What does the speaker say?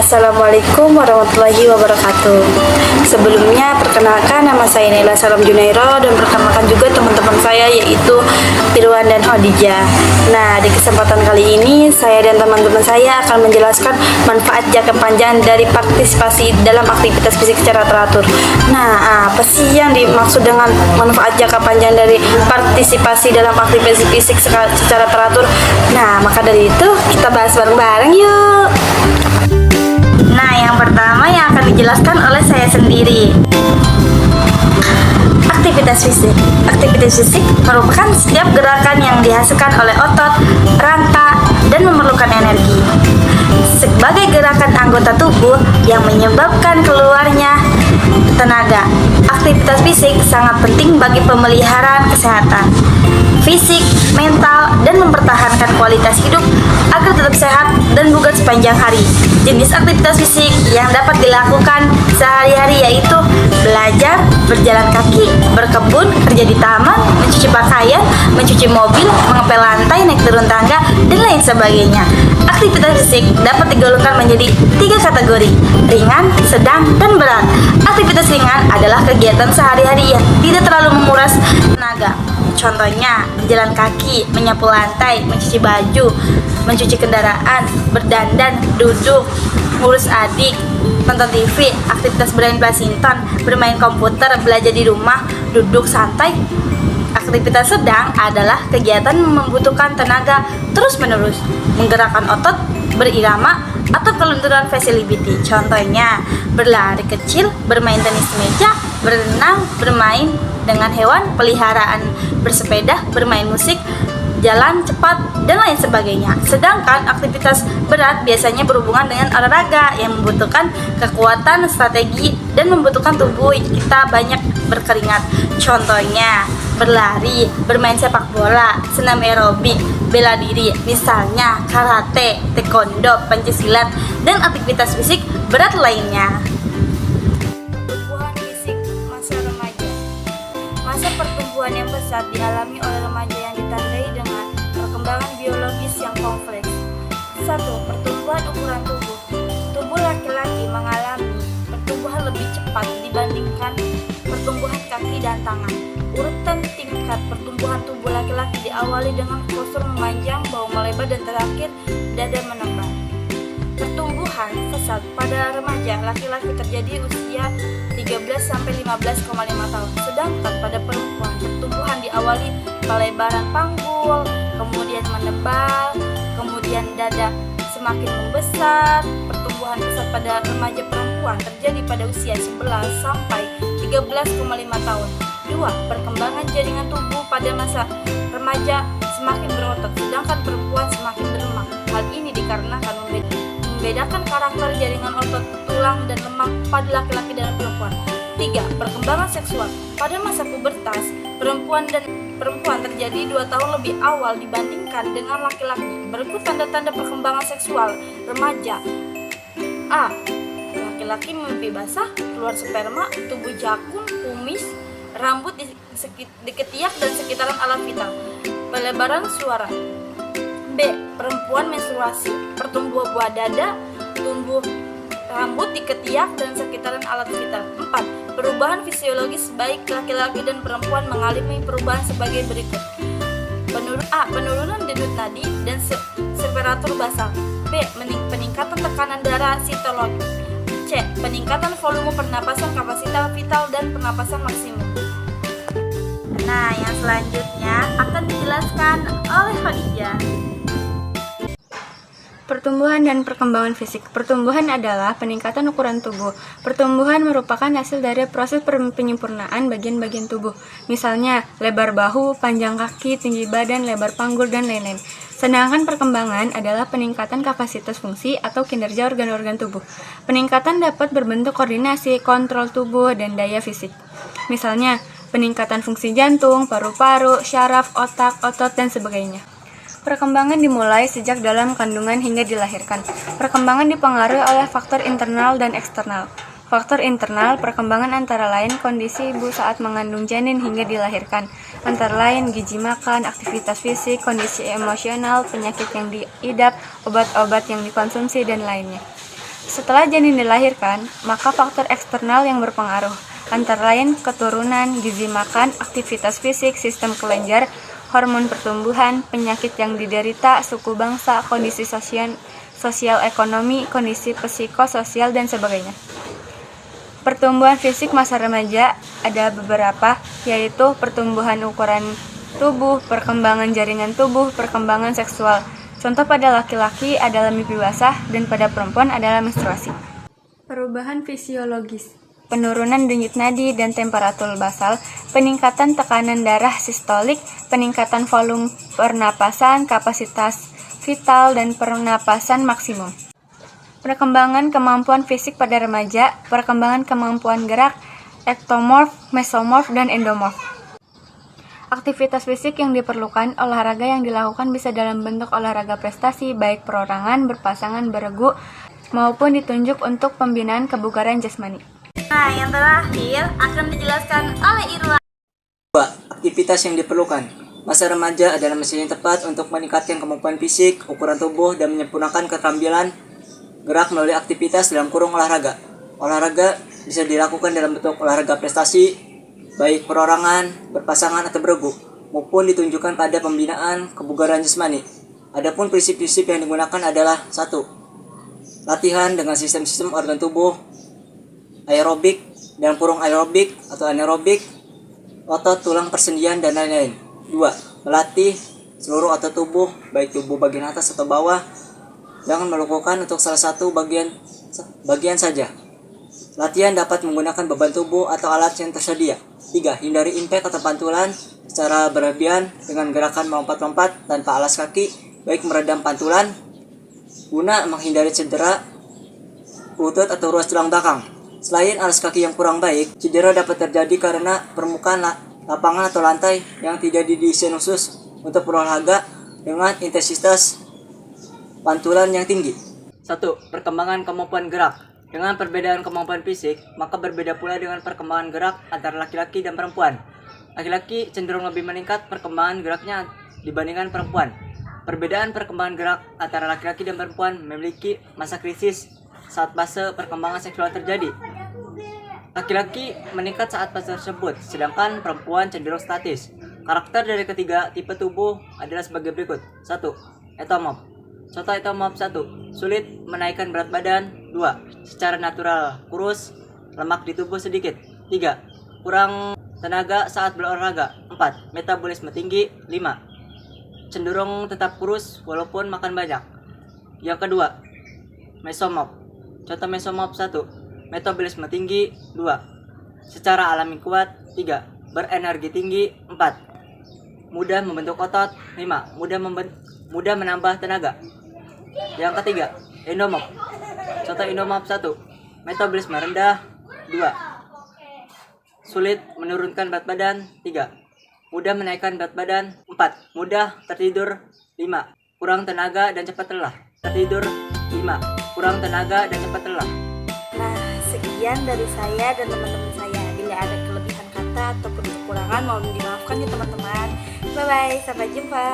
Assalamualaikum warahmatullahi wabarakatuh. Sebelumnya perkenalkan, nama saya Naila Salam Junairo, dan perkenalkan juga teman-teman saya yaitu Irwan dan Khadijah. Nah, di kesempatan kali ini saya dan teman-teman saya akan menjelaskan manfaat jangka panjang dari partisipasi dalam aktivitas fisik secara teratur. Nah, apa sih yang dimaksud dengan manfaat jangka panjang dari partisipasi dalam aktivitas fisik secara teratur? Nah, maka dari itu kita bahas bareng-bareng yuk. Nah, yang pertama yang akan dijelaskan oleh saya sendiri. Aktivitas fisik. Aktivitas fisik merupakan setiap gerakan yang dihasilkan oleh otot, rangka, dan memerlukan energi. Sebagai gerakan anggota tubuh yang menyebabkan keluarnya tenaga, aktivitas fisik sangat penting bagi pemeliharaan kesehatan fisik, mental, dan mempertahankan kualitas hidup agar tetap sehat dan bugar sepanjang hari. Jenis aktivitas fisik yang dapat dilakukan sehari-hari yaitu belajar, berjalan kaki, berkebun, kerja di taman, mencuci pakaian, mencuci mobil, mengepel lantai, naik turun tangga, dan lain sebagainya. Aktivitas fisik dapat digolongkan menjadi 3 kategori: ringan, sedang, dan berat. Aktivitas ringan adalah kegiatan sehari-hari yang tidak terlalu menguras tenaga. Contohnya, berjalan kaki, menyapu lantai, mencuci baju, mencuci kendaraan, berdandan, duduk, ngurus adik, nonton TV, aktivitas bermain badminton, bermain komputer, belajar di rumah, duduk santai. Aktivitas sedang adalah kegiatan membutuhkan tenaga terus-menerus, menggerakkan otot, berirama, atau kelunturan flexibility. Contohnya, berlari kecil, bermain tenis meja, berenang, bermain dengan hewan peliharaan, bersepeda, bermain musik, jalan cepat, dan lain sebagainya. Sedangkan aktivitas berat biasanya berhubungan dengan olahraga yang membutuhkan kekuatan, strategi, dan membutuhkan tubuh kita banyak berkeringat. Contohnya, berlari, bermain sepak bola, senam aerobik, bela diri, misalnya karate, taekwondo, pencisilat, dan aktivitas fisik berat lainnya. Pertumbuhan fisik masa remaja. Masa pertumbuhan yang pesat dialami oleh remaja yang ditandai dengan perkembangan biologis yang kompleks. 1. Pertumbuhan ukuran tubuh. Tubuh laki-laki mengalami pertumbuhan lebih cepat dibandingkan pertumbuhan kaki dan tangan. Urutan tingkat pertumbuhan tubuh laki-laki diawali dengan postur memanjang, bahu melebar, dan terakhir dada menembak. Pertumbuhan pesat pada remaja laki-laki terjadi usia 13-15,5 tahun. Sedangkan pada perempuan pertumbuhan diawali pelebaran panggul, kemudian menebal, kemudian dada semakin membesar. Pertumbuhan pesat pada remaja perempuan terjadi pada usia 11-13,5 tahun. 2. Perkembangan jaringan tubuh pada masa remaja semakin berotot, sedangkan perempuan semakin berlemak. Hal ini dikarenakan membedakan karakter jaringan otot, tulang, dan lemak pada laki-laki dan perempuan. 3. Perkembangan seksual. Pada masa pubertas, perempuan terjadi 2 tahun lebih awal dibandingkan dengan laki-laki. Berikut tanda-tanda perkembangan seksual remaja. A. Laki-laki mimpi basah, keluar sperma, tubuh jakun, kumis, rambut di ketiak dan sekitaran alat vital, pelebaran suara. B. Perempuan menstruasi, pertumbuhan buah dada, tumbuh rambut di ketiak dan sekitaran alat vital. 4. Perubahan fisiologis baik laki-laki dan perempuan mengalami perubahan sebagai berikut. Penurunan denyut nadi dan temperatur basal. B. Peningkatan tekanan darah sistolic. C. Peningkatan volume pernapasan kapasitas vital dan pernapasan maksimum. Nah, yang selanjutnya akan dijelaskan oleh Khadijah. Pertumbuhan dan perkembangan fisik. Pertumbuhan adalah peningkatan ukuran tubuh. Pertumbuhan merupakan hasil dari proses penyempurnaan bagian-bagian tubuh. Misalnya, lebar bahu, panjang kaki, tinggi badan, lebar panggul, dan lain-lain. Sedangkan perkembangan adalah peningkatan kapasitas fungsi atau kinerja organ-organ tubuh. Peningkatan dapat berbentuk koordinasi, kontrol tubuh, dan daya fisik. Misalnya, peningkatan fungsi jantung, paru-paru, syaraf, otak, otot, dan sebagainya. Perkembangan dimulai sejak dalam kandungan hingga dilahirkan. Perkembangan dipengaruhi oleh faktor internal dan eksternal. Faktor internal, perkembangan antara lain kondisi ibu saat mengandung janin hingga dilahirkan, antara lain gizi makan, aktivitas fisik, kondisi emosional, penyakit yang diidap, obat-obat yang dikonsumsi, dan lainnya. Setelah janin dilahirkan, maka faktor eksternal yang berpengaruh, antara lain keturunan, gizi makan, aktivitas fisik, sistem kelenjar, hormon pertumbuhan, penyakit yang diderita, suku bangsa, kondisi sosial ekonomi, kondisi psikososial, dan sebagainya. Pertumbuhan fisik masa remaja ada beberapa, yaitu pertumbuhan ukuran tubuh, perkembangan jaringan tubuh, perkembangan seksual. Contoh pada laki-laki adalah mimpi basah dan pada perempuan adalah menstruasi. Perubahan fisiologis, penurunan denyut nadi dan temperatur basal, peningkatan tekanan darah sistolik, peningkatan volume pernapasan, kapasitas vital, dan pernapasan maksimum. Perkembangan kemampuan fisik pada remaja, perkembangan kemampuan gerak, ektomorf, mesomorf, dan endomorf. Aktivitas fisik yang diperlukan, olahraga yang dilakukan bisa dalam bentuk olahraga prestasi, baik perorangan, berpasangan, beregu, maupun ditunjuk untuk pembinaan kebugaran jasmani. Nah, yang terakhir akan dijelaskan oleh Irwan. 2. Aktivitas yang diperlukan. Masa remaja adalah masa yang tepat untuk meningkatkan kemampuan fisik, ukuran tubuh, dan menyempurnakan keterampilan gerak melalui aktivitas dalam kurung olahraga. Olahraga bisa dilakukan dalam bentuk olahraga prestasi, baik perorangan, berpasangan, atau beregu, maupun ditunjukkan pada pembinaan kebugaran jasmani. Adapun prinsip-prinsip yang digunakan adalah 1. Latihan dengan sistem-sistem organ tubuh, aerobik, dan kurung aerobik atau anaerobik, otot, tulang, persendian, dan lain-lain. 2. Melatih seluruh otot tubuh, baik tubuh bagian atas atau bawah. Jangan melakukan untuk salah satu bagian saja. Latihan dapat menggunakan beban tubuh atau alat yang tersedia. 3. Hindari impact atau pantulan secara berlebihan dengan gerakan melompat-lompat tanpa alas kaki, baik meredam pantulan, guna menghindari cedera lutut atau ruas tulang belakang. Selain alas kaki yang kurang baik, cedera dapat terjadi karena permukaan lapangan atau lantai yang tidak didesain khusus untuk berolahraga dengan intensitas pantulan yang tinggi. 1. Perkembangan kemampuan gerak. Dengan perbedaan kemampuan fisik, maka berbeda pula dengan perkembangan gerak antara laki-laki dan perempuan. Laki-laki cenderung lebih meningkat perkembangan geraknya dibandingkan perempuan. Perbedaan perkembangan gerak antara laki-laki dan perempuan memiliki masa krisis saat fase perkembangan seksual terjadi. Laki-laki meningkat saat fase tersebut, sedangkan perempuan cenderung statis. Karakter dari ketiga tipe tubuh adalah sebagai berikut. 1. Etomorf. Contoh etomorf. 1. Sulit menaikkan berat badan. 2. Secara natural kurus, lemak di tubuh sedikit. 3. Kurang tenaga saat berolahraga. 4. Metabolisme tinggi. 5. Cenderung tetap kurus walaupun makan banyak. Yang kedua, mesomorf. Contoh mesomorf. 1. Metabolisme tinggi. 2. Secara alami kuat. 3. Berenergi tinggi. 4. Mudah membentuk otot. 5. Mudah menambah tenaga. Yang ketiga, endomorf. Contoh endomorf. 1. Metabolisme rendah. 2. Sulit menurunkan berat badan. 3. Mudah menaikkan berat badan. 4. Mudah tertidur. 5. Kurang tenaga dan cepat lelah. Tertidur. 5. Kurang tenaga dan cepat lelah. Nah, sekian dari saya dan teman-teman saya. Bila ada kelebihan kata ataupun kekurangan, mohon dimaafkan ya teman-teman. Bye-bye, sampai jumpa.